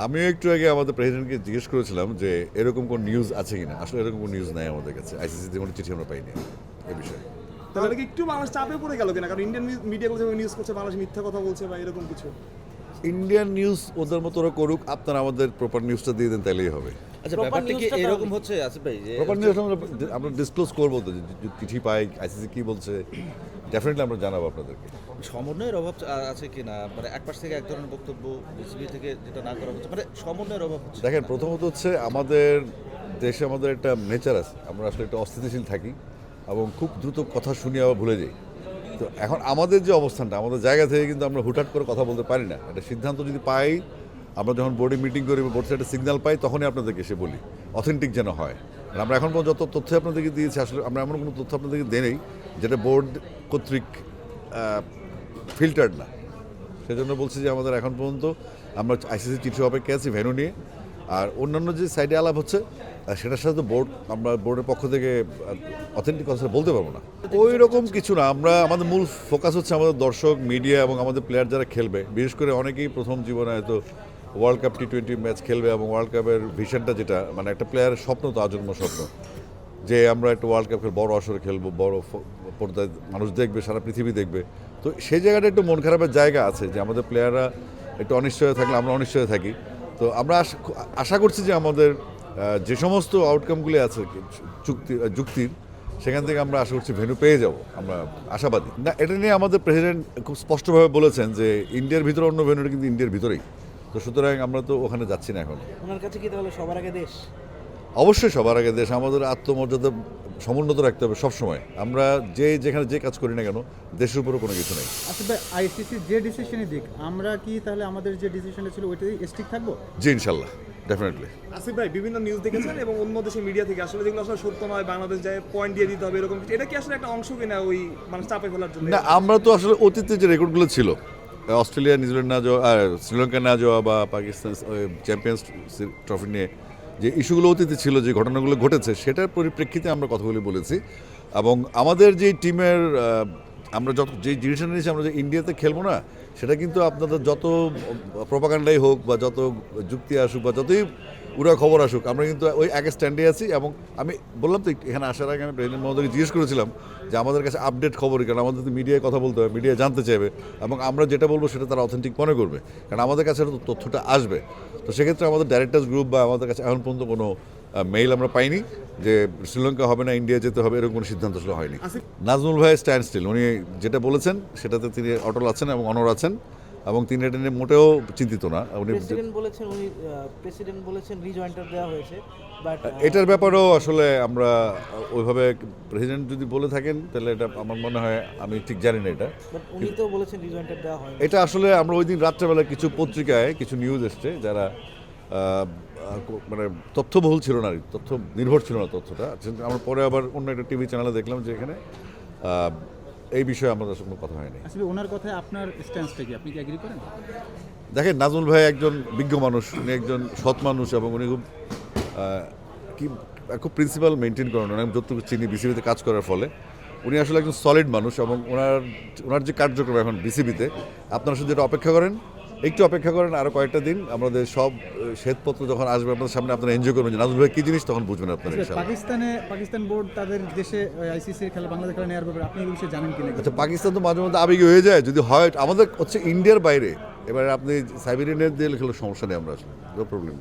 আমিও একটু আগে আমাদের প্রেসিডেন্টকে জিজ্ঞেস করেছিলাম যে এরকম কোন নিউজ আছে কিনা। আসলে এরকম কোনো নিউজ নাই আমাদের কাছে, আইসিসিতে কোনো চিঠি আমরা পাইনি এই বিষয়ে। তাহলে কি একটু বাংলাদেশ চাপে পড়ে গেল কিনা? কারণ ইন্ডিয়ান মিডিয়াগুলো যেভাবে নিউজ করছে বাংলাদেশ মিথ্যা কথা বলছে বা এরকম কিছু। ইন্ডিয়ান নিউজ ওদের মতো ওরা করুক, আপনারা আমাদের প্রপার নিউজটা দিয়ে দেন, তাইলেই হবে। আচ্ছা, Proper ব্যাপারটা কি newsটা এরকম তাহলে- হচ্ছে আসিফ ভাই যে প্রপার নিউজ আমরা ডিসক্লোজ করবো তো, যে চিঠি পাই আইসিসি কী বলছে, ডেফিনেটলি আমরা জানাবো আপনাদেরকে। সমন্বয়ের অভাব আছে কিনা, মানে এক পাশ থেকে এক ধরনের বক্তব্য, বিসিবি থেকে যেটা না করা হচ্ছে, মানে সমন্বয়ের অভাব হচ্ছে দেখেন, কিনা? প্রথমত হচ্ছে আমাদের দেশে আমাদের একটা নেচার আছে, আমরা আসলে একটা অস্থিতিশীল থাকি এবং খুব দ্রুত কথা শুনি আবার ভুলে যাই। তো এখন আমাদের যে অবস্থানটা, আমাদের জায়গা থেকে কিন্তু আমরা হুটহাট করে কথা বলতে পারি না। একটা সিদ্ধান্ত যদি পাই, আমরা যখন বোর্ডে মিটিং করি বা বোর্ড থেকে একটা সিগন্যাল পাই, তখনই আপনাদেরকে এসে বলি, অথেন্টিক যেন হয়। আর আমরা এখন পর্যন্ত যত তথ্য আপনাদেরকে দিয়েছি, আসলে আমরা এমন কোনো তথ্য আপনাদেরকে দেই নেই যেটা বোর্ড কর্তৃক ফিল্টার্ড না। সেজন্য বলছি যে আমাদের এখন পর্যন্ত আমরা আইসিসি চিঠি অপেক্ষা আছি ভেন্যু নিয়ে। আর অন্যান্য যে সাইডে আলাপ হচ্ছে সেটার সাথে তো আমরা বোর্ডের পক্ষ থেকে অথেন্টিক কথা বলতে পারবো না। ওই রকম কিছু না, আমরা আমাদের মূল ফোকাস হচ্ছে আমাদের দর্শক, মিডিয়া এবং আমাদের প্লেয়ার যারা খেলবে। বিশেষ করে অনেকেই প্রথম জীবনে হয়তো ওয়ার্ল্ড কাপ টি-20 ম্যাচ খেলবে এবং ওয়ার্ল্ড কাপের ভিশনটা যেটা, মানে একটা প্লেয়ারের স্বপ্ন তো আজন্ম স্বপ্ন যে আমরা একটা ওয়ার্ল্ড কাপ বড় আসরে খেলবো, বড় পর্দায় মানুষ দেখবে, সারা পৃথিবী দেখবে। তো সেই জায়গাটা একটু মন খারাপের জায়গা আছে যে আমাদের প্লেয়াররা একটু অনিশ্চয় থাকলে আমরা অনিশ্চয় থাকি। তো আমরা আশা করছি যে আমাদের যে সমস্ত আউটকামগুলি আছে যুক্তির, সেখান থেকে আমরা আশা করছি ভেন্যু পেয়ে যাব, আমরা আশাবাদী। না, এটা নিয়ে আমাদের প্রেসিডেন্ট খুব স্পষ্টভাবে বলেছেন যে ইন্ডিয়ার ভিতরে অন্য ভেন্যুটা কিন্তু ইন্ডিয়ার ভিতরেই। তো সুতরাং আমরা তো ওখানে যাচ্ছি না এখন। ওনার কাছে কি তাহলে সবার আগে দেশ? অবশ্যই সবার আগে দেশ। আমাদের আত্মমর্যাদা সমুন্নত রাখতে হবে সবসময়। আমরা যেখানে যে কাজ করি না কেন, দেশের উপরও কোনো কিছু নেই। আচ্ছা ভাই, আইসিসি যে ডিসিশনই দিক, আমরা কি তাহলে আমাদের যে ডিসিশনটা ছিল ওইটাই স্টিক থাকবো? জি, ইনশাল্লাহ, ডেফিনেটলি। আসিফ ভাই, বিভিন্ন নিউজ দেখেছেন এবং অন্য দেশের মিডিয়া থেকে আসলে যেগুলো আসলে সত্য নয়, বাংলাদেশ যায় পয়েন্ট দিয়ে দিতে হবে এরকম কিছু, এটা কি আসলে একটা অংশ কিনা ওই মানে চাপে ফেলার জন্য? না, আমরা তো আসলে অতীতে যে রেকর্ডগুলো ছিল, অস্ট্রেলিয়া নিউজিল্যান্ড না যাওয়া, শ্রীলঙ্কা না যাওয়া বা পাকিস্তান চ্যাম্পিয়ন্স ট্রফি নিয়ে যে ইস্যুগুলো অতীতে ছিল, যে ঘটনাগুলো ঘটেছে, সেটার পরিপ্রেক্ষিতে আমরা কথাগুলি বলেছি। এবং আমাদের যে টিমের আমরা যে ডিসিশন নিয়েছি, আমরা যে ইন্ডিয়াতে খেলবো না, সেটা কিন্তু আপনাদের যত প্রোপাগান্ডাই হোক বা যত যুক্তি আসুক বা যতই উড়া খবর আসুক, আমরা কিন্তু ওই এক স্ট্যান্ডে আছি। এবং আমি বললাম তো এখানে আসার আগে আমি প্রেসিডেন্ট মহোদয়কে জিজ্ঞেস করেছিলাম যে আমাদের কাছে আপডেট খবর, কারণ আমাদের তো মিডিয়ায় কথা বলতে হবে, মিডিয়া জানতে চাইবে এবং আমরা যেটা বলবো সেটা তারা অথেন্টিক মনে করবে, কারণ আমাদের কাছে তো তথ্যটা আসবে। তো সেক্ষেত্রে আমাদের ডাইরেক্টার্স গ্রুপ বা আমাদের কাছে এখন পর্যন্ত কোনো মেইল আমরা পাইনি যে শ্রীলঙ্কা হবে না ইন্ডিয়া যেতে হবে, এরকম কোনো সিদ্ধান্ত আসলে হয়নি। নাজমুল ভাই স্ট্যান্ড স্টিল, উনি যেটা বলেছেন সেটাতে তিনি অটল আছেন এবং অনড় আছেন এবং তিনি এটা নিয়ে মোটেও চিন্তিত না। উনি প্রেসিডেন্ট বলেছেন রিজয়েন্টার দেওয়া হয়েছে, বাট এটার ব্যাপারেও আসলে আমরা ওইভাবে, প্রেসিডেন্ট যদি বলে থাকেন তাহলে এটা আমার মনে হয়, আমি ঠিক জানি না এটা। উনি তো বলেছেন রিজয়েন্টার দেওয়া হয়নি। এটা আসলে আমরা ওই দিন রাত্রেবেলা কিছু পত্রিকায় কিছু নিউজ এসছে, যারা মানে তথ্যবহুল ছিল না, তথ্য নির্ভর ছিল না তথ্যটা। আমরা পরে আবার অন্য একটা টিভি চ্যানেলে দেখলাম যে এখানে এই বিষয়ে আমাদের কোনো কথা হয়নি। আসলে ওনার কথায় আপনার স্ট্যান্সটা কি, আপনি কি এগ্রি করেন? দেখেন, নাজমুল ভাই একজন বিজ্ঞ মানুষ, উনি একজন সৎ মানুষ এবং উনি খুব প্রিন্সিপাল মেনটেন করেন। আমি যতটুকু চিনি বিসিবিতে কাজ করার ফলে উনি আসলে একজন সলিড মানুষ এবং ওনার যে কার্যক্রম এখন বিসিবিতে, আপনারা শুধু এটা অপেক্ষা করেন, একটু অপেক্ষা করেন, আরও কয়েকটা দিন। আমাদের সব শ্বেতপত্র যখন আসবে আপনাদের সামনে, আপনারা এনজয় করবেন যে নাজমুল ভাই কী জিনিস, তখন বুঝবেন আপনারা ইনশাআল্লাহ। পাকিস্তান বোর্ড তাদের দেশে আইসিসির খেলা, বাংলাদেশ খেলা নেওয়ার ব্যাপারে আপনি এই বিষয়ে জানেন কিনা? আচ্ছা, পাকিস্তান তো মাঝে মধ্যে আবেগী হয়ে যায়, যদি হয়। আমাদের হচ্ছে ইন্ডিয়ার বাইরে, এবার আপনি সাইবেরিয়ানের দিয়ে খেলে সমস্যা নেই, আমরা আসলে নো প্রবলেম।